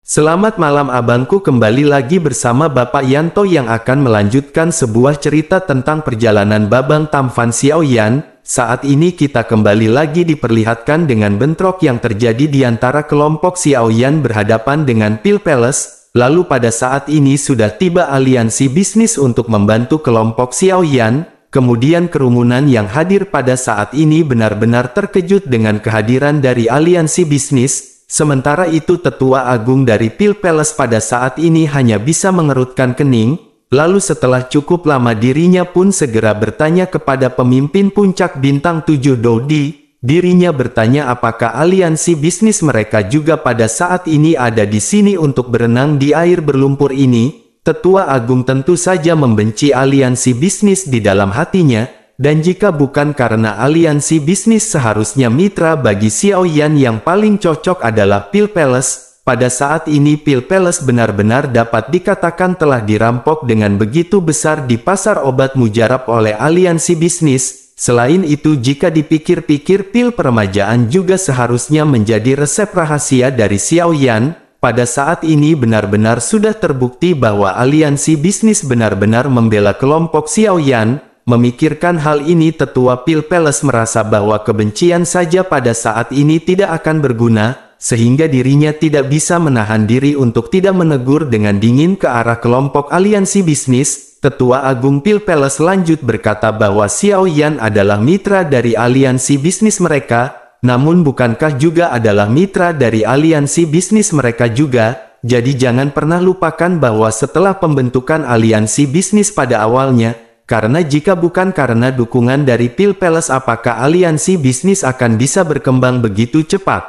Selamat malam abangku, kembali lagi bersama Bapak Yanto yang akan melanjutkan sebuah cerita tentang perjalanan Babang Tampan Xiaoyan. Saat ini kita kembali lagi diperlihatkan dengan bentrok yang terjadi di antara kelompok Xiaoyan berhadapan dengan Pil Palace. Lalu pada saat ini sudah tiba aliansi bisnis untuk membantu kelompok Xiaoyan. Kemudian kerumunan yang hadir pada saat ini benar-benar terkejut dengan kehadiran dari aliansi bisnis. Sementara itu tetua agung dari Pil Palace pada saat ini hanya bisa mengerutkan kening. Lalu setelah cukup lama dirinya pun segera bertanya kepada pemimpin puncak bintang 7 Dodi. Dirinya bertanya apakah aliansi bisnis mereka juga pada saat ini ada di sini untuk berenang di air berlumpur ini. Tetua agung tentu saja membenci aliansi bisnis di dalam hatinya. Dan jika bukan karena aliansi bisnis seharusnya mitra bagi Xiaoyan yang paling cocok adalah Pil Palace. Pada saat ini Pil Palace benar-benar dapat dikatakan telah dirampok dengan begitu besar di pasar obat mujarab oleh aliansi bisnis. Selain itu jika dipikir-pikir pil peremajaan juga seharusnya menjadi resep rahasia dari Xiaoyan. Pada saat ini benar-benar sudah terbukti bahwa aliansi bisnis benar-benar membela kelompok Xiaoyan. Memikirkan hal ini tetua Pil Palace merasa bahwa kebencian saja pada saat ini tidak akan berguna, sehingga dirinya tidak bisa menahan diri untuk tidak menegur dengan dingin ke arah kelompok aliansi bisnis. Tetua Agung Pil Palace lanjut berkata bahwa Xiaoyan adalah mitra dari aliansi bisnis mereka, namun bukankah juga adalah mitra dari aliansi bisnis mereka juga? Jadi jangan pernah lupakan bahwa setelah pembentukan aliansi bisnis pada awalnya, karena jika bukan karena dukungan dari Pil Palace apakah aliansi bisnis akan bisa berkembang begitu cepat?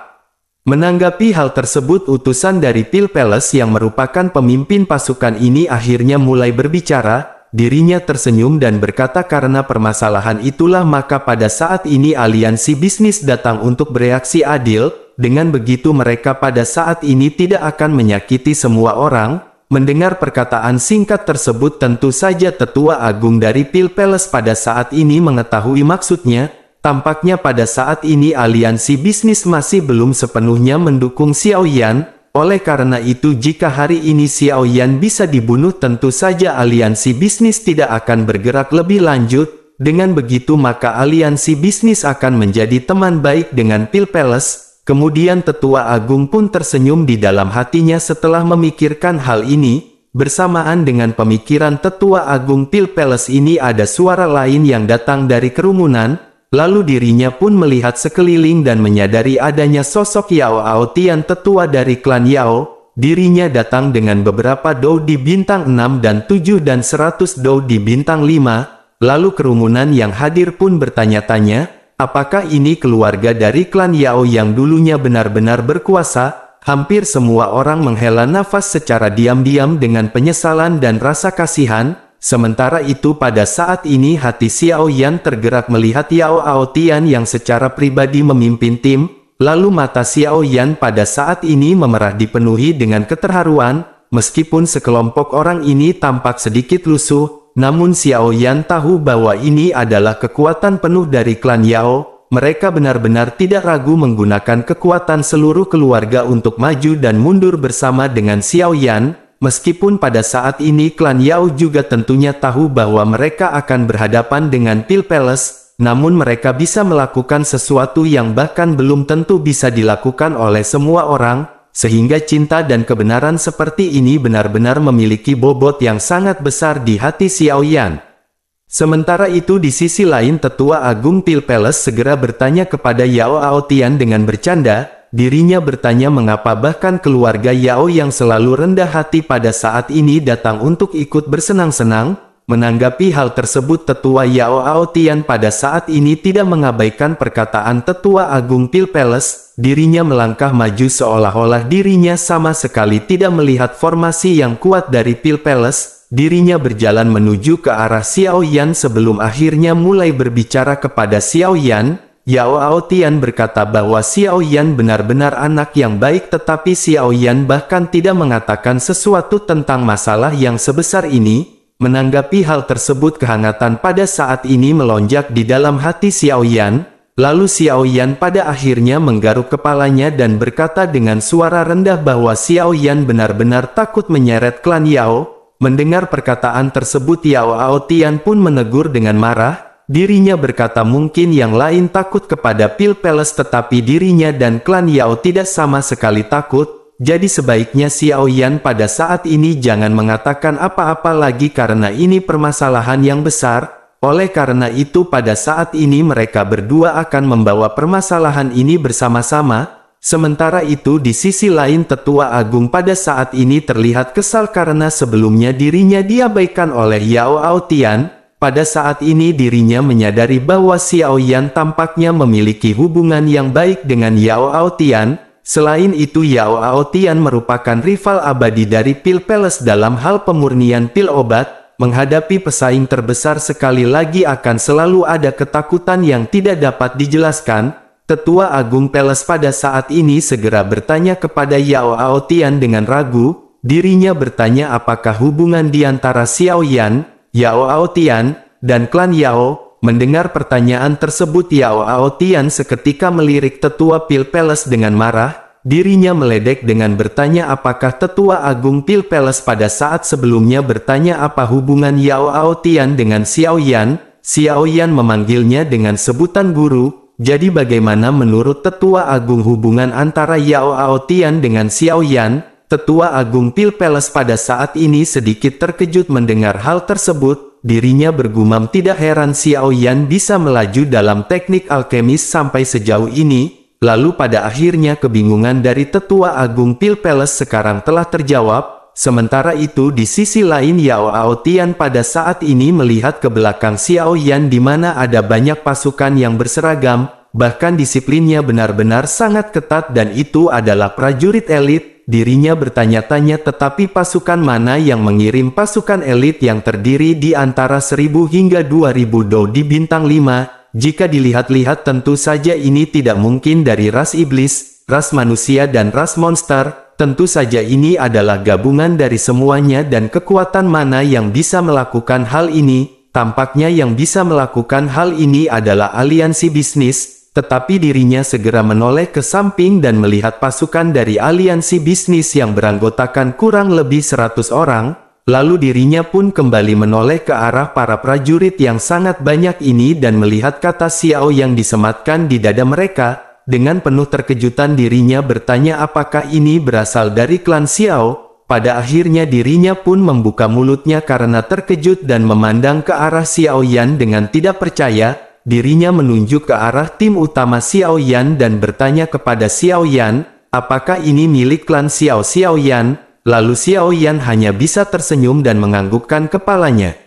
Menanggapi hal tersebut utusan dari Pil Palace yang merupakan pemimpin pasukan ini akhirnya mulai berbicara. Dirinya tersenyum dan berkata karena permasalahan itulah maka pada saat ini aliansi bisnis datang untuk bereaksi adil. Dengan begitu mereka pada saat ini tidak akan menyakiti semua orang. Mendengar perkataan singkat tersebut tentu saja tetua agung dari Pil Palace pada saat ini mengetahui maksudnya. Tampaknya pada saat ini aliansi bisnis masih belum sepenuhnya mendukung Xiaoyan. Oleh karena itu jika hari ini Xiaoyan bisa dibunuh tentu saja aliansi bisnis tidak akan bergerak lebih lanjut. Dengan begitu maka aliansi bisnis akan menjadi teman baik dengan Pil Palace. Kemudian tetua agung pun tersenyum di dalam hatinya setelah memikirkan hal ini. Bersamaan dengan pemikiran tetua agung Pil Palace ini ada suara lain yang datang dari kerumunan. Lalu dirinya pun melihat sekeliling dan menyadari adanya sosok Yao Aotian tetua dari klan Yao. Dirinya datang dengan beberapa dou di bintang 6 dan 7 dan 100 dou di bintang 5. Lalu kerumunan yang hadir pun bertanya-tanya, apakah ini keluarga dari klan Yao yang dulunya benar-benar berkuasa? Hampir semua orang menghela nafas secara diam-diam dengan penyesalan dan rasa kasihan. Sementara itu pada saat ini hati Xiaoyan tergerak melihat Yao Aotian yang secara pribadi memimpin tim. Lalu mata Xiaoyan pada saat ini memerah dipenuhi dengan keterharuan. Meskipun sekelompok orang ini tampak sedikit lusuh, namun Xiaoyan tahu bahwa ini adalah kekuatan penuh dari klan Yao. Mereka benar-benar tidak ragu menggunakan kekuatan seluruh keluarga untuk maju dan mundur bersama dengan Xiaoyan. Meskipun pada saat ini klan Yao juga tentunya tahu bahwa mereka akan berhadapan dengan Pil Palace, namun mereka bisa melakukan sesuatu yang bahkan belum tentu bisa dilakukan oleh semua orang. Sehingga cinta dan kebenaran seperti ini benar-benar memiliki bobot yang sangat besar di hati Xiaoyan. Sementara itu di sisi lain tetua agung Pil Palace segera bertanya kepada Yao Aotian dengan bercanda. Dirinya bertanya mengapa bahkan keluarga Yao yang selalu rendah hati pada saat ini datang untuk ikut bersenang-senang. Menanggapi hal tersebut tetua Yao Aotian pada saat ini tidak mengabaikan perkataan tetua agung Pil Palace. Dirinya melangkah maju seolah-olah dirinya sama sekali tidak melihat formasi yang kuat dari Pil Palace. Dirinya berjalan menuju ke arah Xiaoyan sebelum akhirnya mulai berbicara kepada Xiaoyan. Yao Aotian berkata bahwa Xiaoyan benar-benar anak yang baik tetapi Xiaoyan bahkan tidak mengatakan sesuatu tentang masalah yang sebesar ini. Menanggapi hal tersebut kehangatan pada saat ini melonjak di dalam hati Xiaoyan. Lalu Xiao Yan pada akhirnya menggaruk kepalanya dan berkata dengan suara rendah bahwa Xiao Yan benar-benar takut menyeret klan Yao. Mendengar perkataan tersebut, Yao Aotian pun menegur dengan marah. Dirinya berkata mungkin yang lain takut kepada Pil Palace tetapi dirinya dan klan Yao tidak sama sekali takut. Jadi sebaiknya Xiao Yan pada saat ini jangan mengatakan apa-apa lagi karena ini permasalahan yang besar. Oleh karena itu pada saat ini mereka berdua akan membawa permasalahan ini bersama-sama. Sementara itu di sisi lain Tetua Agung pada saat ini terlihat kesal karena sebelumnya dirinya diabaikan oleh Yao Aotian. Pada saat ini dirinya menyadari bahwa Xiao Yan tampaknya memiliki hubungan yang baik dengan Yao Aotian. Selain itu Yao Aotian merupakan rival abadi dari Pil Palace dalam hal pemurnian pil obat. Menghadapi pesaing terbesar sekali lagi akan selalu ada ketakutan yang tidak dapat dijelaskan. Tetua Agung Palace pada saat ini segera bertanya kepada Yao Aotian dengan ragu. Dirinya bertanya apakah hubungan di antara Xiao Yan, Yao Aotian, dan klan Yao. Mendengar pertanyaan tersebut Yao Aotian seketika melirik Tetua Pil Palace dengan marah. Dirinya meledek dengan bertanya apakah Tetua Agung Pil Palace pada saat sebelumnya bertanya apa hubungan Yao Aotian dengan Xiao Yan. Xiao Yan memanggilnya dengan sebutan guru. Jadi bagaimana menurut Tetua Agung hubungan antara Yao Aotian dengan Xiao Yan? Tetua Agung Pil Palace pada saat ini sedikit terkejut mendengar hal tersebut. Dirinya bergumam tidak heran Xiao Yan bisa melaju dalam teknik alkemis sampai sejauh ini. Lalu pada akhirnya kebingungan dari Tetua Agung Pil Palace sekarang telah terjawab. Sementara itu di sisi lain Yao Aotian pada saat ini melihat ke belakang Xiao Yan di mana ada banyak pasukan yang berseragam. Bahkan disiplinnya benar-benar sangat ketat dan itu adalah prajurit elit. Dirinya bertanya-tanya tetapi pasukan mana yang mengirim pasukan elit yang terdiri di antara 1000 hingga 2000 do di bintang 5. Jika dilihat-lihat tentu saja ini tidak mungkin dari ras iblis, ras manusia dan ras monster. Tentu saja ini adalah gabungan dari semuanya dan kekuatan mana yang bisa melakukan hal ini. Tampaknya yang bisa melakukan hal ini adalah aliansi bisnis. Tetapi dirinya segera menoleh ke samping dan melihat pasukan dari aliansi bisnis yang beranggotakan kurang lebih 100 orang. Lalu dirinya pun kembali menoleh ke arah para prajurit yang sangat banyak ini dan melihat kata Xiao yang disematkan di dada mereka. Dengan penuh terkejutan dirinya bertanya apakah ini berasal dari klan Xiao. Pada akhirnya dirinya pun membuka mulutnya karena terkejut dan memandang ke arah Xiao Yan dengan tidak percaya. Dirinya menunjuk ke arah tim utama Xiao Yan dan bertanya kepada Xiao Yan, apakah ini milik klan Xiao Yan? Lalu Xiao Yan hanya bisa tersenyum dan menganggukkan kepalanya.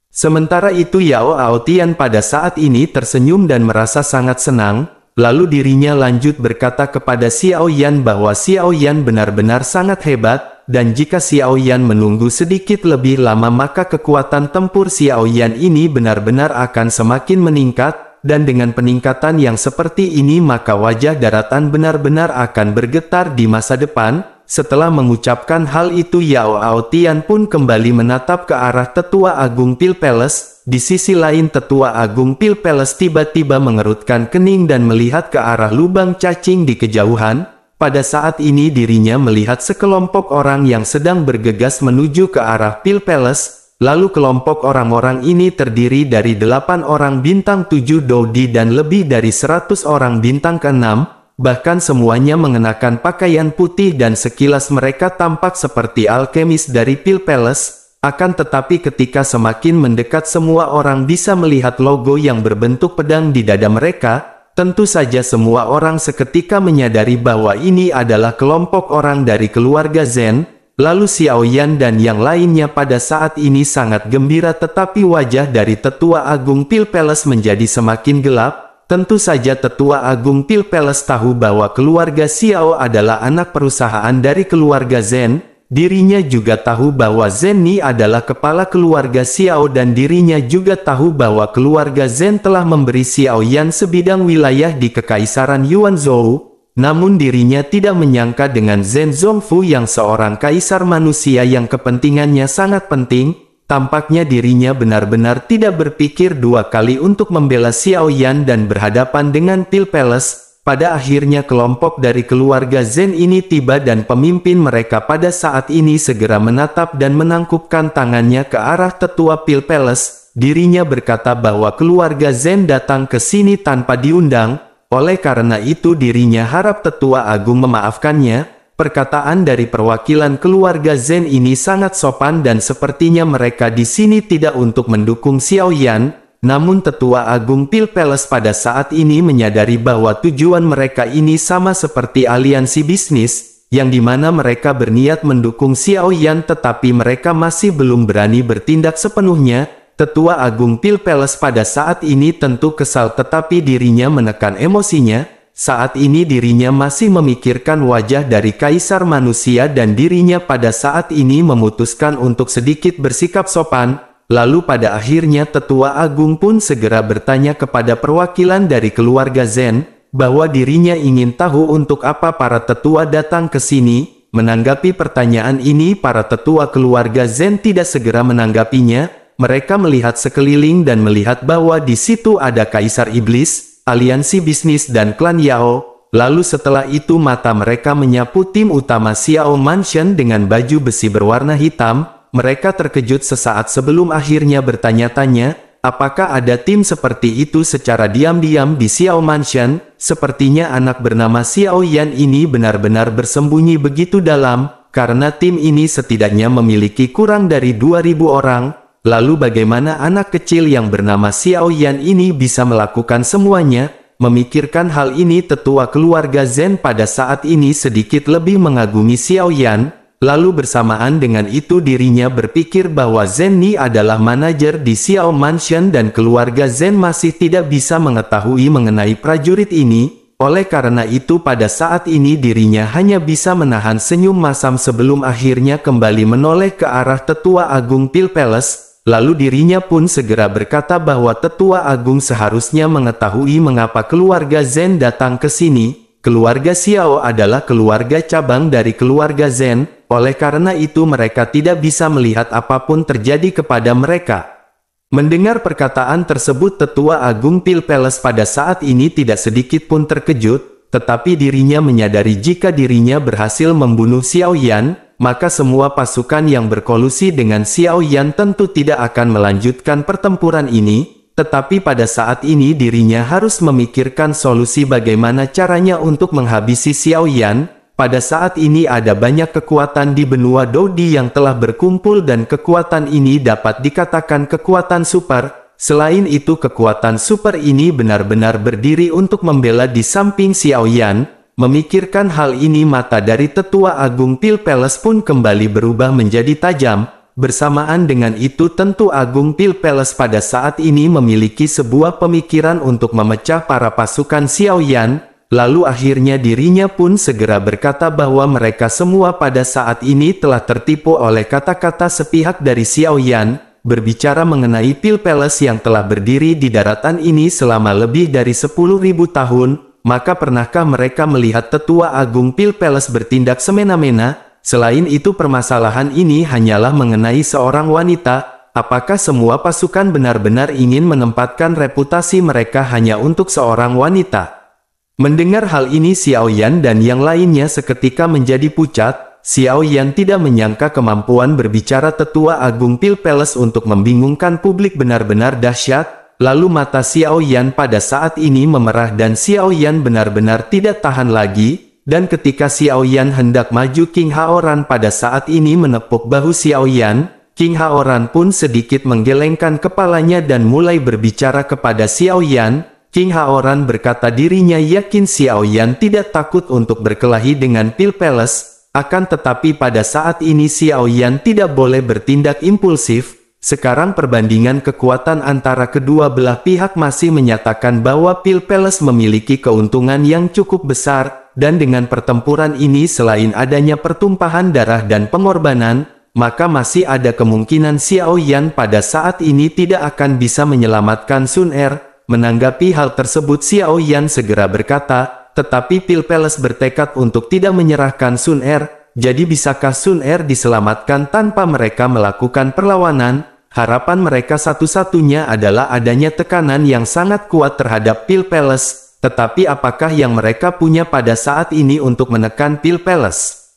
Sementara itu Yao Aotian pada saat ini tersenyum dan merasa sangat senang. Lalu dirinya lanjut berkata kepada Xiao Yan bahwa Xiao Yan benar-benar sangat hebat. Dan jika Xiao Yan menunggu sedikit lebih lama maka kekuatan tempur Xiao Yan ini benar-benar akan semakin meningkat. Dan dengan peningkatan yang seperti ini maka wajah daratan benar-benar akan bergetar di masa depan. Setelah mengucapkan hal itu Yao Aotian pun kembali menatap ke arah Tetua Agung Pil Palace. Di sisi lain Tetua Agung Pil Palace tiba-tiba mengerutkan kening dan melihat ke arah lubang cacing di kejauhan. Pada saat ini dirinya melihat sekelompok orang yang sedang bergegas menuju ke arah Pil Palace. Lalu kelompok orang-orang ini terdiri dari 8 orang bintang 7 Dodi dan lebih dari 100 orang bintang ke-6. Bahkan semuanya mengenakan pakaian putih dan sekilas mereka tampak seperti alkemis dari Pil Palace. Akan tetapi ketika semakin mendekat semua orang bisa melihat logo yang berbentuk pedang di dada mereka. Tentu saja semua orang seketika menyadari bahwa ini adalah kelompok orang dari keluarga Zen. Lalu Xiao Yan dan yang lainnya pada saat ini sangat gembira tetapi wajah dari Tetua Agung Pil Palace menjadi semakin gelap. Tentu saja Tetua Agung Pil Palace tahu bahwa keluarga Xiao adalah anak perusahaan dari keluarga Zen. Dirinya juga tahu bahwa Zenni adalah kepala keluarga Xiao dan dirinya juga tahu bahwa keluarga Zen telah memberi Xiao Yan sebidang wilayah di Kekaisaran Yuanzhou. Namun dirinya tidak menyangka dengan Zhen Zongfu yang seorang kaisar manusia yang kepentingannya sangat penting. tampaknya dirinya benar-benar tidak berpikir dua kali untuk membela Xiao Yan dan berhadapan dengan Pil Palace. Pada akhirnya kelompok dari keluarga Zen ini tiba dan pemimpin mereka pada saat ini segera menatap dan menangkupkan tangannya ke arah tetua Pil Palace. Dirinya berkata bahwa keluarga Zen datang ke sini tanpa diundang, oleh karena itu dirinya harap tetua agung memaafkannya. Perkataan dari perwakilan keluarga Zen ini sangat sopan dan sepertinya mereka di sini tidak untuk mendukung Xiao Yan. Namun tetua agung Pil Palace pada saat ini menyadari bahwa tujuan mereka ini sama seperti aliansi bisnis, yang dimana mereka berniat mendukung Xiao Yan tetapi mereka masih belum berani bertindak sepenuhnya. Tetua agung Pil Palace pada saat ini tentu kesal tetapi dirinya menekan emosinya. Saat ini dirinya masih memikirkan wajah dari kaisar manusia dan dirinya pada saat ini memutuskan untuk sedikit bersikap sopan. Lalu pada akhirnya tetua agung pun segera bertanya kepada perwakilan dari keluarga Zen, bahwa dirinya ingin tahu untuk apa para tetua datang ke sini. Menanggapi pertanyaan ini para tetua keluarga Zen tidak segera menanggapinya. Mereka melihat sekeliling dan melihat bahwa di situ ada Kaisar Iblis, aliansi bisnis dan klan Yao. Lalu setelah itu mata mereka menyapu tim utama Xiao Mansion dengan baju besi berwarna hitam. Mereka terkejut sesaat sebelum akhirnya bertanya-tanya, apakah ada tim seperti itu secara diam-diam di Xiao Mansion? Sepertinya anak bernama Xiao Yan ini benar-benar bersembunyi begitu dalam, karena tim ini setidaknya memiliki kurang dari 2000 orang. Lalu bagaimana anak kecil yang bernama Xiao Yan ini bisa melakukan semuanya? Memikirkan hal ini tetua keluarga Zen pada saat ini sedikit lebih mengagumi Xiao Yan. Lalu bersamaan dengan itu dirinya berpikir bahwa Zen Ni adalah manajer di Xiao Mansion dan keluarga Zen masih tidak bisa mengetahui mengenai prajurit ini. Oleh karena itu pada saat ini dirinya hanya bisa menahan senyum masam sebelum akhirnya kembali menoleh ke arah tetua agung Pil Palace. Lalu dirinya pun segera berkata bahwa tetua agung seharusnya mengetahui mengapa keluarga Zen datang ke sini. Keluarga Xiao adalah keluarga cabang dari keluarga Zen, oleh karena itu mereka tidak bisa melihat apapun terjadi kepada mereka. Mendengar perkataan tersebut tetua agung Pil Palace pada saat ini tidak sedikit pun terkejut, tetapi dirinya menyadari jika dirinya berhasil membunuh Xiao Yan, maka semua pasukan yang berkolusi dengan Xiao Yan tentu tidak akan melanjutkan pertempuran ini. Tetapi pada saat ini dirinya harus memikirkan solusi bagaimana caranya untuk menghabisi Xiao Yan. Pada saat ini ada banyak kekuatan di benua Dodi yang telah berkumpul dan kekuatan ini dapat dikatakan kekuatan super. Selain itu kekuatan super ini benar-benar berdiri untuk membela di samping Xiao Yan. Memikirkan hal ini mata dari tetua agung Pil Palace pun kembali berubah menjadi tajam. Bersamaan dengan itu tentu Agung Pil Palace pada saat ini memiliki sebuah pemikiran untuk memecah para pasukan Xiao Yan. Lalu akhirnya dirinya pun segera berkata bahwa mereka semua pada saat ini telah tertipu oleh kata-kata sepihak dari Xiao Yan. Berbicara mengenai Pil Palace yang telah berdiri di daratan ini selama lebih dari 10.000 tahun, maka pernahkah mereka melihat tetua Agung Pil Palace bertindak semena-mena? Selain itu permasalahan ini hanyalah mengenai seorang wanita. Apakah semua pasukan benar-benar ingin menempatkan reputasi mereka hanya untuk seorang wanita? Mendengar hal ini Xiao Yan dan yang lainnya seketika menjadi pucat. Xiao Yan tidak menyangka kemampuan berbicara tetua agung Pil Palace untuk membingungkan publik benar-benar dahsyat. Lalu mata Xiao Yan pada saat ini memerah dan Xiao Yan benar-benar tidak tahan lagi. Dan ketika Xiao Yan hendak maju, King Haoran pada saat ini menepuk bahu Xiao Yan. King Haoran pun sedikit menggelengkan kepalanya dan mulai berbicara kepada Xiao Yan. King Haoran berkata dirinya yakin Xiao Yan tidak takut untuk berkelahi dengan Pil Palace. Akan tetapi pada saat ini Xiao Yan tidak boleh bertindak impulsif. Sekarang perbandingan kekuatan antara kedua belah pihak masih menyatakan bahwa Pil Palace memiliki keuntungan yang cukup besar. Dan dengan pertempuran ini selain adanya pertumpahan darah dan pengorbanan, maka masih ada kemungkinan Xiao Yan pada saat ini tidak akan bisa menyelamatkan Sun Er. Menanggapi hal tersebut Xiao Yan segera berkata, tetapi Pil Palace bertekad untuk tidak menyerahkan Sun Er. Jadi bisakah Sun Er diselamatkan tanpa mereka melakukan perlawanan? harapan mereka satu-satunya adalah adanya tekanan yang sangat kuat terhadap Pil Palace. Tetapi apakah yang mereka punya pada saat ini untuk menekan Pil Palace?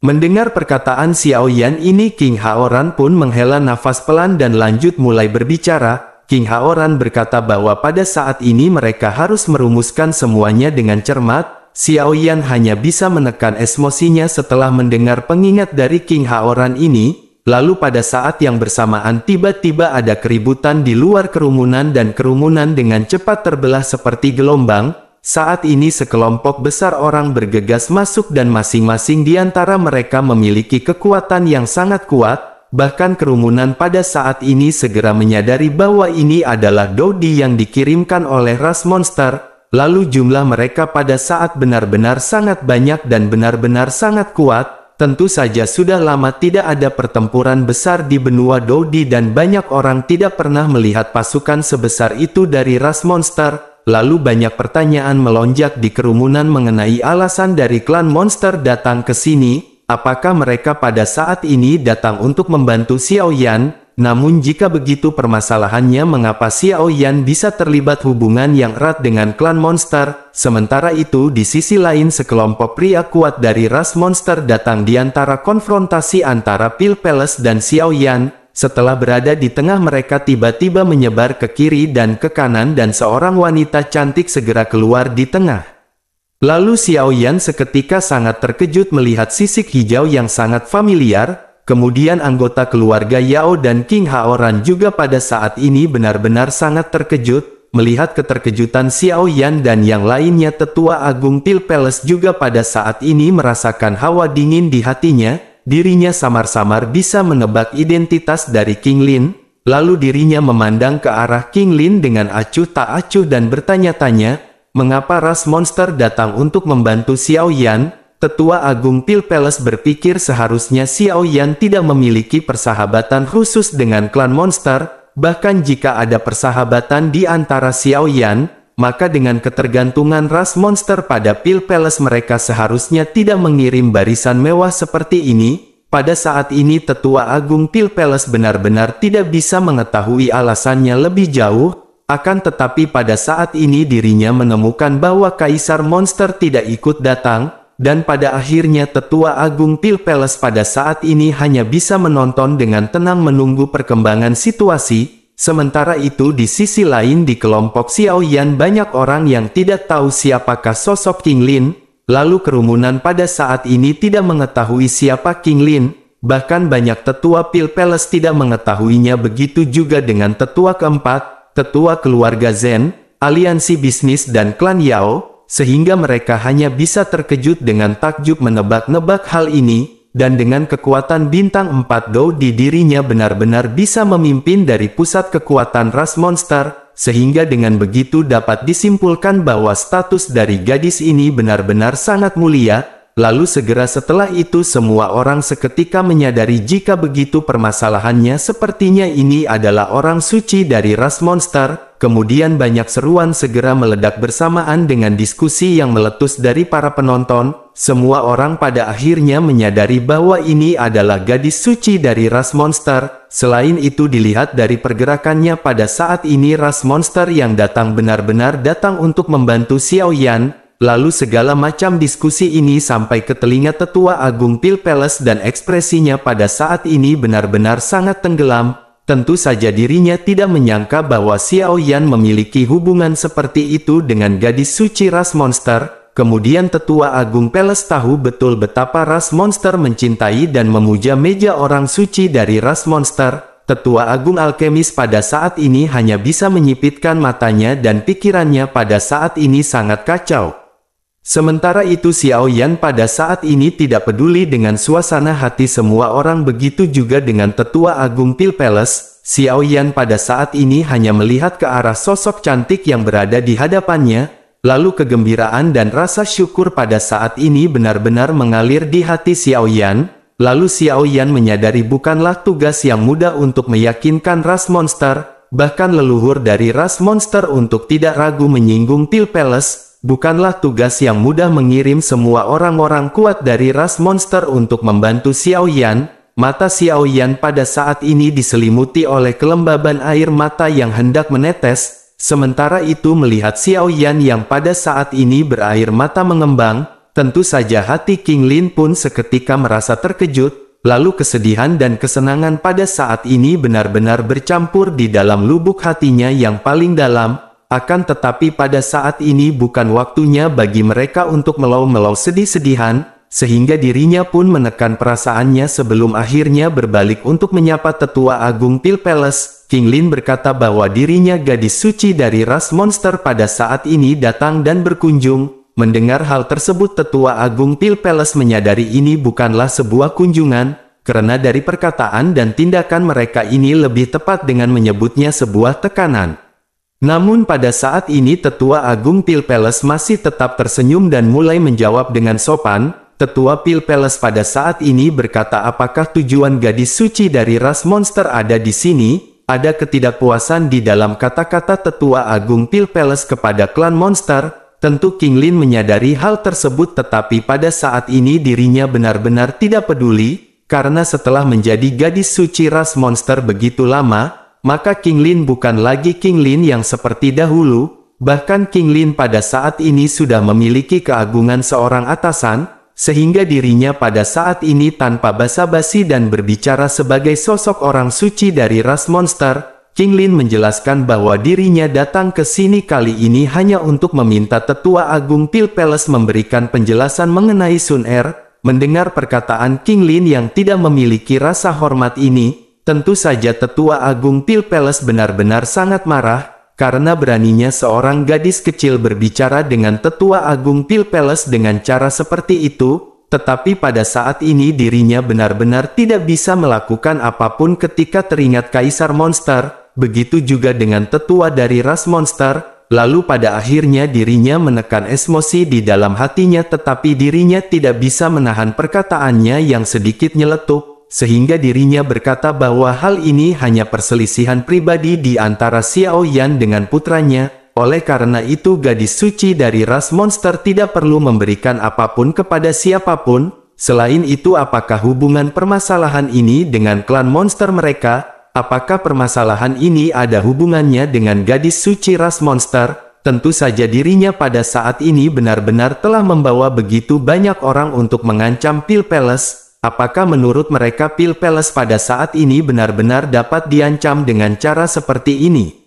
Mendengar perkataan Xiao Yan ini, King Haoran pun menghela nafas pelan dan lanjut mulai berbicara. King Haoran berkata bahwa pada saat ini mereka harus merumuskan semuanya dengan cermat. Xiao Yan hanya bisa menekan emosinya setelah mendengar pengingat dari King Haoran ini. Lalu pada saat yang bersamaan tiba-tiba ada keributan di luar kerumunan dan kerumunan dengan cepat terbelah seperti gelombang. Saat ini sekelompok besar orang bergegas masuk dan masing-masing di antara mereka memiliki kekuatan yang sangat kuat. Bahkan kerumunan pada saat ini segera menyadari bahwa ini adalah Dodi yang dikirimkan oleh ras monster. Lalu jumlah mereka pada saat benar-benar sangat banyak dan benar-benar sangat kuat. Tentu saja sudah lama tidak ada pertempuran besar di benua Dodi dan banyak orang tidak pernah melihat pasukan sebesar itu dari ras monster. Lalu banyak pertanyaan melonjak di kerumunan mengenai alasan dari klan monster datang ke sini. Apakah mereka pada saat ini datang untuk membantu Xiao Yan? Namun jika begitu permasalahannya mengapa Xiao Yan bisa terlibat hubungan yang erat dengan klan monster? Sementara itu di sisi lain sekelompok pria kuat dari ras monster datang di antara konfrontasi antara Pil Palace dan Xiao Yan. Setelah berada di tengah mereka tiba-tiba menyebar ke kiri dan ke kanan dan seorang wanita cantik segera keluar di tengah. Lalu Xiao Yan seketika sangat terkejut melihat sisik hijau yang sangat familiar. Kemudian anggota keluarga Yao dan King Haoran juga pada saat ini benar-benar sangat terkejut. Melihat keterkejutan Xiao Yan dan yang lainnya, Tetua Agung Pil Palace juga pada saat ini merasakan hawa dingin di hatinya. Dirinya samar-samar bisa menebak identitas dari King Lin. Lalu dirinya memandang ke arah King Lin dengan acuh tak acuh dan bertanya-tanya, mengapa ras monster datang untuk membantu Xiao Yan? Tetua Agung Pil Palace berpikir seharusnya Xiao Yan tidak memiliki persahabatan khusus dengan klan monster. Bahkan jika ada persahabatan di antara Xiao Yan, maka dengan ketergantungan ras monster pada Pil Palace mereka seharusnya tidak mengirim barisan mewah seperti ini. Pada saat ini Tetua Agung Pil Palace benar-benar tidak bisa mengetahui alasannya lebih jauh. Akan tetapi pada saat ini dirinya menemukan bahwa Kaisar Monster tidak ikut datang. Dan pada akhirnya Tetua Agung Pil Palace pada saat ini hanya bisa menonton dengan tenang menunggu perkembangan situasi. Sementara itu di sisi lain di kelompok Xiao Yan banyak orang yang tidak tahu siapakah sosok King Lin. Lalu kerumunan pada saat ini tidak mengetahui siapa King Lin. Bahkan banyak tetua Pil Palace tidak mengetahuinya, begitu juga dengan tetua keempat, tetua keluarga Zen, aliansi bisnis dan klan Yao. Sehingga mereka hanya bisa terkejut dengan takjub menebak-nebak hal ini. Dan dengan kekuatan bintang 4 Dou di dirinya benar-benar bisa memimpin dari pusat kekuatan ras monster, sehingga dengan begitu dapat disimpulkan bahwa status dari gadis ini benar-benar sangat mulia. Lalu segera setelah itu semua orang seketika menyadari jika begitu permasalahannya sepertinya ini adalah orang suci dari ras monster. Kemudian banyak seruan segera meledak bersamaan dengan diskusi yang meletus dari para penonton. Semua orang pada akhirnya menyadari bahwa ini adalah gadis suci dari ras monster. Selain itu dilihat dari pergerakannya pada saat ini ras monster yang datang benar-benar datang untuk membantu Xiao Yan. Lalu segala macam diskusi ini sampai ke telinga Tetua Agung Pil Palace dan ekspresinya pada saat ini benar-benar sangat tenggelam. Tentu saja dirinya tidak menyangka bahwa Xiao Yan memiliki hubungan seperti itu dengan gadis suci ras monster. Kemudian Tetua Agung Palace tahu betul betapa ras monster mencintai dan memuja meja orang suci dari ras monster. Tetua Agung Alkemis pada saat ini hanya bisa menyipitkan matanya dan pikirannya pada saat ini sangat kacau. Sementara itu Xiao Yan pada saat ini tidak peduli dengan suasana hati semua orang, begitu juga dengan Tetua Agung Pil Palace. Xiao Yan pada saat ini hanya melihat ke arah sosok cantik yang berada di hadapannya, lalu kegembiraan dan rasa syukur pada saat ini benar-benar mengalir di hati Xiao Yan. Lalu Xiao Yan menyadari bukanlah tugas yang mudah untuk meyakinkan ras monster, bahkan leluhur dari ras monster untuk tidak ragu menyinggung Pil Palace. Bukanlah tugas yang mudah mengirim semua orang-orang kuat dari ras monster untuk membantu Xiao Yan. mata Xiao Yan pada saat ini diselimuti oleh kelembaban air mata yang hendak menetes. Sementara itu melihat Xiao Yan yang pada saat ini berair mata mengembang, tentu saja hati King Lin pun seketika merasa terkejut, lalu kesedihan dan kesenangan pada saat ini benar-benar bercampur di dalam lubuk hatinya yang paling dalam. Akan tetapi pada saat ini bukan waktunya bagi mereka untuk melau-melau sedih-sedihan, sehingga dirinya pun menekan perasaannya sebelum akhirnya berbalik untuk menyapa Tetua Agung Pil Palace. King Lin berkata bahwa dirinya gadis suci dari ras monster pada saat ini datang dan berkunjung. Mendengar hal tersebut Tetua Agung Pil Palace menyadari ini bukanlah sebuah kunjungan, karena dari perkataan dan tindakan mereka ini lebih tepat dengan menyebutnya sebuah tekanan. Namun pada saat ini Tetua Agung Pil Palace masih tetap tersenyum dan mulai menjawab dengan sopan. Tetua Pil Palace pada saat ini berkata, apakah tujuan gadis suci dari ras monster ada di sini? Ada ketidakpuasan di dalam kata-kata Tetua Agung Pil Palace kepada klan monster. Tentu King Lin menyadari hal tersebut, tetapi pada saat ini dirinya benar-benar tidak peduli, karena setelah menjadi gadis suci ras monster begitu lama, maka King Lin bukan lagi King Lin yang seperti dahulu. Bahkan King Lin pada saat ini sudah memiliki keagungan seorang atasan, sehingga dirinya pada saat ini tanpa basa-basi dan berbicara sebagai sosok orang suci dari ras monster, King Lin menjelaskan bahwa dirinya datang ke sini kali ini hanya untuk meminta Tetua Agung Pil Palace memberikan penjelasan mengenai Sun Er. Mendengar perkataan King Lin yang tidak memiliki rasa hormat ini, tentu saja Tetua Agung Pil Palace benar-benar sangat marah. Karena beraninya seorang gadis kecil berbicara dengan Tetua Agung Pil Palace dengan cara seperti itu, tetapi pada saat ini dirinya benar-benar tidak bisa melakukan apapun ketika teringat Kaisar Monster, begitu juga dengan tetua dari ras monster. Lalu pada akhirnya dirinya menekan emosi di dalam hatinya, tetapi dirinya tidak bisa menahan perkataannya yang sedikit nyeletuk. Sehingga dirinya berkata bahwa hal ini hanya perselisihan pribadi di antara Xiao Yan dengan putranya. Oleh karena itu gadis suci dari ras monster tidak perlu memberikan apapun kepada siapapun. Selain itu, apakah hubungan permasalahan ini dengan klan monster mereka? Apakah permasalahan ini ada hubungannya dengan gadis suci ras monster? Tentu saja dirinya pada saat ini benar-benar telah membawa begitu banyak orang untuk mengancam Pil Palace. Apakah menurut mereka Pil Palace pada saat ini benar-benar dapat diancam dengan cara seperti ini?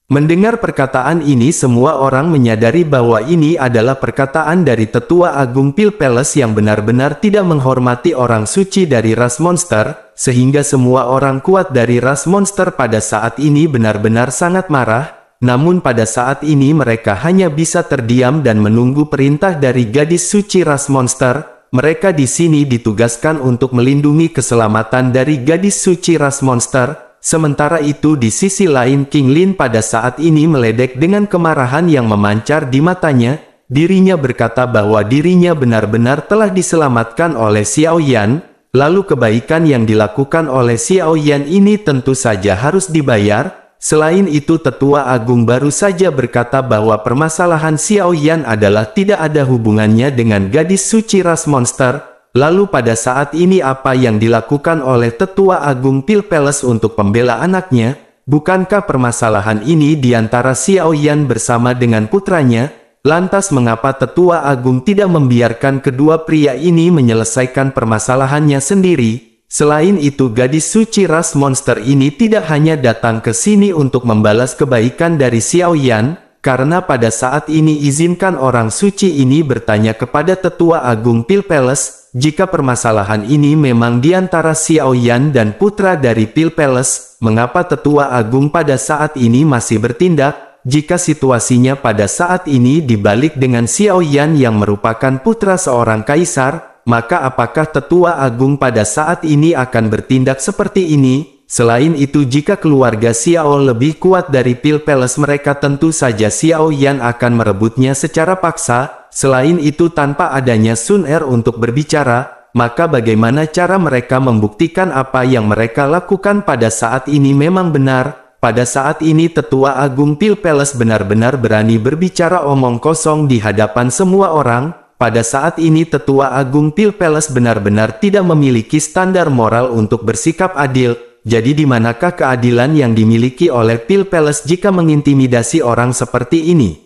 Mendengar perkataan ini semua orang menyadari bahwa ini adalah perkataan dari Tetua Agung Pil Palace yang benar-benar tidak menghormati orang suci dari ras monster, sehingga semua orang kuat dari ras monster pada saat ini benar-benar sangat marah. Namun pada saat ini mereka hanya bisa terdiam dan menunggu perintah dari gadis suci ras monster. Mereka di sini ditugaskan untuk melindungi keselamatan dari gadis suci ras monster. Sementara itu di sisi lain King Lin pada saat ini meledek dengan kemarahan yang memancar di matanya. Dirinya berkata bahwa dirinya benar-benar telah diselamatkan oleh Xiao Yan. Lalu kebaikan yang dilakukan oleh Xiao Yan ini tentu saja harus dibayar. Selain itu Tetua Agung baru saja berkata bahwa permasalahan Xiao Yan adalah tidak ada hubungannya dengan gadis suci ras monster. Lalu pada saat ini apa yang dilakukan oleh Tetua Agung Pil Palace untuk pembela anaknya? Bukankah permasalahan ini di antara Xiao Yan bersama dengan putranya? Lantas mengapa Tetua Agung tidak membiarkan kedua pria ini menyelesaikan permasalahannya sendiri? Selain itu gadis suci ras monster ini tidak hanya datang ke sini untuk membalas kebaikan dari Xiao Yan, karena pada saat ini izinkan orang suci ini bertanya kepada Tetua Agung Pil Palace, jika permasalahan ini memang di antara Xiao Yan dan putra dari Pil Palace, mengapa Tetua Agung pada saat ini masih bertindak? Jika situasinya pada saat ini dibalik dengan Xiao Yan yang merupakan putra seorang kaisar, maka apakah Tetua Agung pada saat ini akan bertindak seperti ini? Selain itu jika keluarga Xiao lebih kuat dari Pil Palace mereka tentu saja Xiao Yan akan merebutnya secara paksa. Selain itu tanpa adanya Sun Er untuk berbicara, maka bagaimana cara mereka membuktikan apa yang mereka lakukan pada saat ini memang benar? Pada saat ini Tetua Agung Pil Palace benar-benar berani berbicara omong kosong di hadapan semua orang. pada saat ini Tetua Agung Pil Palace benar-benar tidak memiliki standar moral untuk bersikap adil. Jadi di manakah keadilan yang dimiliki oleh Pil Palace jika mengintimidasi orang seperti ini?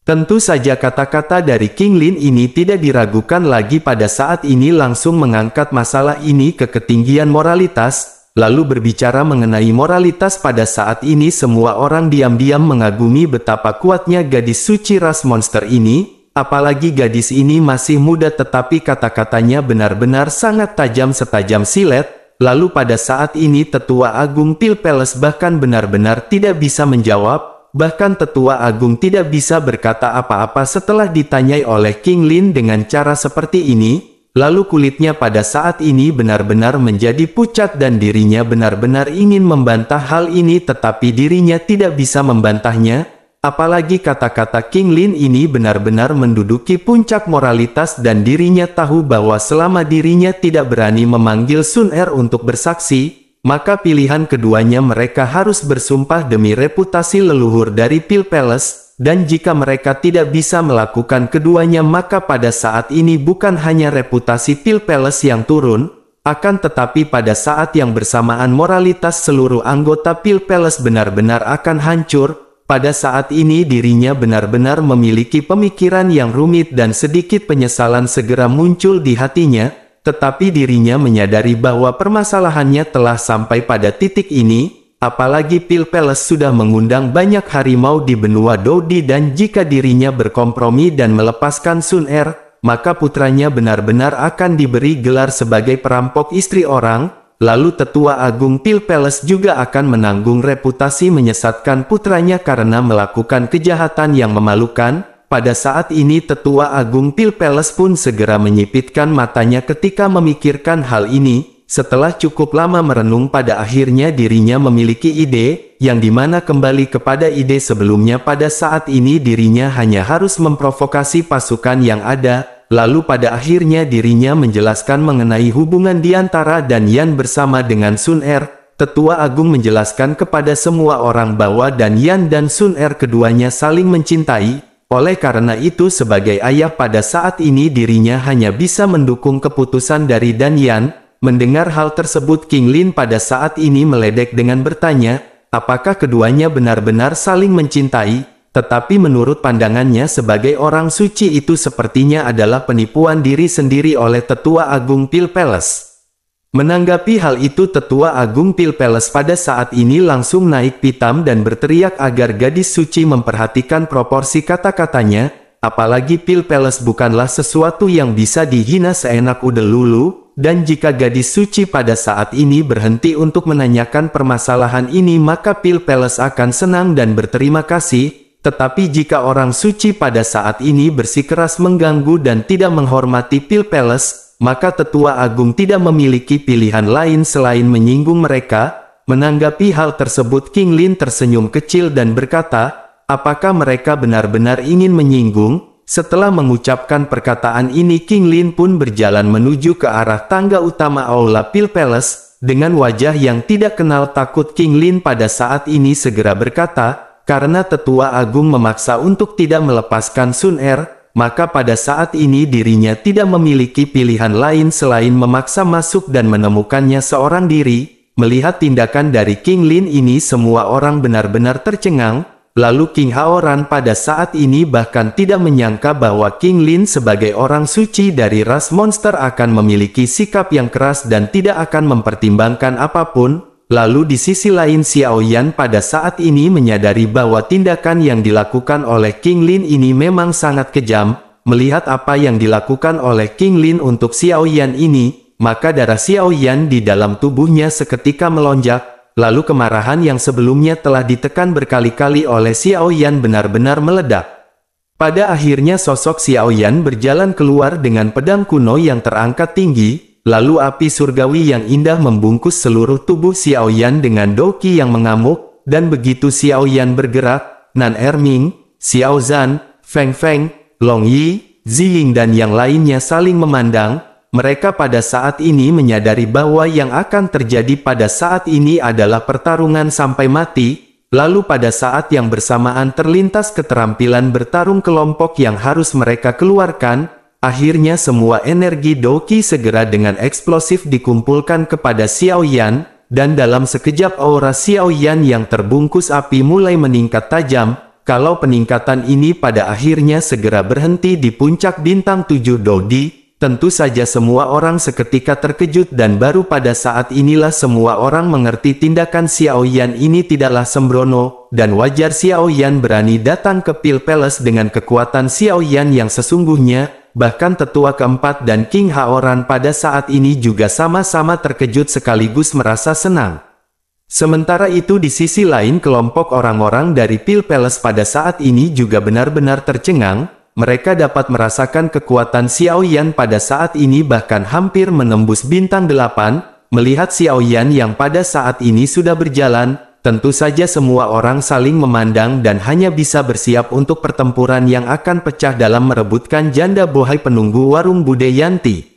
Tentu saja kata-kata dari King Lin ini tidak diragukan lagi, pada saat ini langsung mengangkat masalah ini ke ketinggian moralitas, lalu berbicara mengenai moralitas. Pada saat ini semua orang diam-diam mengagumi betapa kuatnya gadis suci ras monster ini, apalagi gadis ini masih muda tetapi kata-katanya benar-benar sangat tajam setajam silet. Lalu pada saat ini Tetua Agung Pil Palace bahkan benar-benar tidak bisa menjawab. Bahkan Tetua Agung tidak bisa berkata apa-apa setelah ditanyai oleh King Lin dengan cara seperti ini. Lalu kulitnya pada saat ini benar-benar menjadi pucat dan dirinya benar-benar ingin membantah hal ini tetapi dirinya tidak bisa membantahnya. Apalagi kata-kata King Lin ini benar-benar menduduki puncak moralitas dan dirinya tahu bahwa selama dirinya tidak berani memanggil Sun Er untuk bersaksi, maka pilihan keduanya mereka harus bersumpah demi reputasi leluhur dari Pil Palace, dan jika mereka tidak bisa melakukan keduanya maka pada saat ini bukan hanya reputasi Pil Palace yang turun, akan tetapi pada saat yang bersamaan moralitas seluruh anggota Pil Palace benar-benar akan hancur. Pada saat ini dirinya benar-benar memiliki pemikiran yang rumit dan sedikit penyesalan segera muncul di hatinya. Tetapi dirinya menyadari bahwa permasalahannya telah sampai pada titik ini, apalagi Pil Palace sudah mengundang banyak harimau di benua Dodi dan jika dirinya berkompromi dan melepaskan Sun Er, maka putranya benar-benar akan diberi gelar sebagai perampok istri orang, lalu Tetua Agung Pil Palace juga akan menanggung reputasi menyesatkan putranya karena melakukan kejahatan yang memalukan. Pada saat ini Tetua Agung Pil Palace pun segera menyipitkan matanya ketika memikirkan hal ini. Setelah cukup lama merenung pada akhirnya dirinya memiliki ide, yang dimana kembali kepada ide sebelumnya. Pada saat ini dirinya hanya harus memprovokasi pasukan yang ada, lalu pada akhirnya dirinya menjelaskan mengenai hubungan di antara Dan Yan bersama dengan Sun Er. Tetua Agung menjelaskan kepada semua orang bahwa Dan Yan dan Sun Er keduanya saling mencintai. Oleh karena itu sebagai ayah pada saat ini dirinya hanya bisa mendukung keputusan dari Dan Yan. Mendengar hal tersebut King Lin pada saat ini meledek dengan bertanya, apakah keduanya benar-benar saling mencintai? Tetapi menurut pandangannya sebagai orang suci itu sepertinya adalah penipuan diri sendiri oleh Tetua Agung Pil Palace. Menanggapi hal itu Tetua Agung Pil Palace pada saat ini langsung naik pitam dan berteriak agar gadis suci memperhatikan proporsi kata-katanya, apalagi Pil Palace bukanlah sesuatu yang bisa dihina seenak udah lulu, dan jika gadis suci pada saat ini berhenti untuk menanyakan permasalahan ini maka Pil Palace akan senang dan berterima kasih, tetapi jika orang suci pada saat ini bersikeras mengganggu dan tidak menghormati Pil Palace, maka Tetua Agung tidak memiliki pilihan lain selain menyinggung mereka. Menanggapi hal tersebut King Lin tersenyum kecil dan berkata, apakah mereka benar-benar ingin menyinggung? Setelah mengucapkan perkataan ini King Lin pun berjalan menuju ke arah tangga utama Aula Pil Palace. Dengan wajah yang tidak kenal takut King Lin pada saat ini segera berkata, karena Tetua Agung memaksa untuk tidak melepaskan Sun Er, maka pada saat ini dirinya tidak memiliki pilihan lain selain memaksa masuk dan menemukannya seorang diri. Melihat tindakan dari King Lin ini semua orang benar-benar tercengang, lalu King Haoran pada saat ini bahkan tidak menyangka bahwa King Lin sebagai orang suci dari ras monster akan memiliki sikap yang keras dan tidak akan mempertimbangkan apapun. Lalu di sisi lain Xiao Yan pada saat ini menyadari bahwa tindakan yang dilakukan oleh King Lin ini memang sangat kejam. Melihat apa yang dilakukan oleh King Lin untuk Xiao Yan ini, maka darah Xiao Yan di dalam tubuhnya seketika melonjak. Lalu kemarahan yang sebelumnya telah ditekan berkali-kali oleh Xiao Yan benar-benar meledak. Pada akhirnya sosok Xiao Yan berjalan keluar dengan pedang kuno yang terangkat tinggi. Lalu api surgawi yang indah membungkus seluruh tubuh Xiao Yan dengan doki yang mengamuk, dan begitu Xiao Yan bergerak, Nan Erming, Xiao Zhan, Feng Feng, Long Yi, Ziying dan yang lainnya saling memandang. Mereka pada saat ini menyadari bahwa yang akan terjadi pada saat ini adalah pertarungan sampai mati. Lalu pada saat yang bersamaan terlintas keterampilan bertarung kelompok yang harus mereka keluarkan. Akhirnya semua energi Doqi segera dengan eksplosif dikumpulkan kepada Xiao Yan, dan dalam sekejap aura Xiao Yan yang terbungkus api mulai meningkat tajam. Kalau peningkatan ini pada akhirnya segera berhenti di puncak bintang 7 Dodi, tentu saja semua orang seketika terkejut dan baru pada saat inilah semua orang mengerti tindakan Xiao Yan ini tidaklah sembrono, dan wajar Xiao Yan berani datang ke Pil Palace dengan kekuatan Xiao Yan yang sesungguhnya. Bahkan tetua keempat dan King Haoran pada saat ini juga sama-sama terkejut sekaligus merasa senang. Sementara itu di sisi lain kelompok orang-orang dari Pil Palace pada saat ini juga benar-benar tercengang. Mereka dapat merasakan kekuatan Xiao Yan pada saat ini bahkan hampir menembus bintang 8. Melihat Xiao Yan yang pada saat ini sudah berjalan, tentu saja semua orang saling memandang dan hanya bisa bersiap untuk pertempuran yang akan pecah dalam merebutkan janda bohai penunggu warung Budayanti.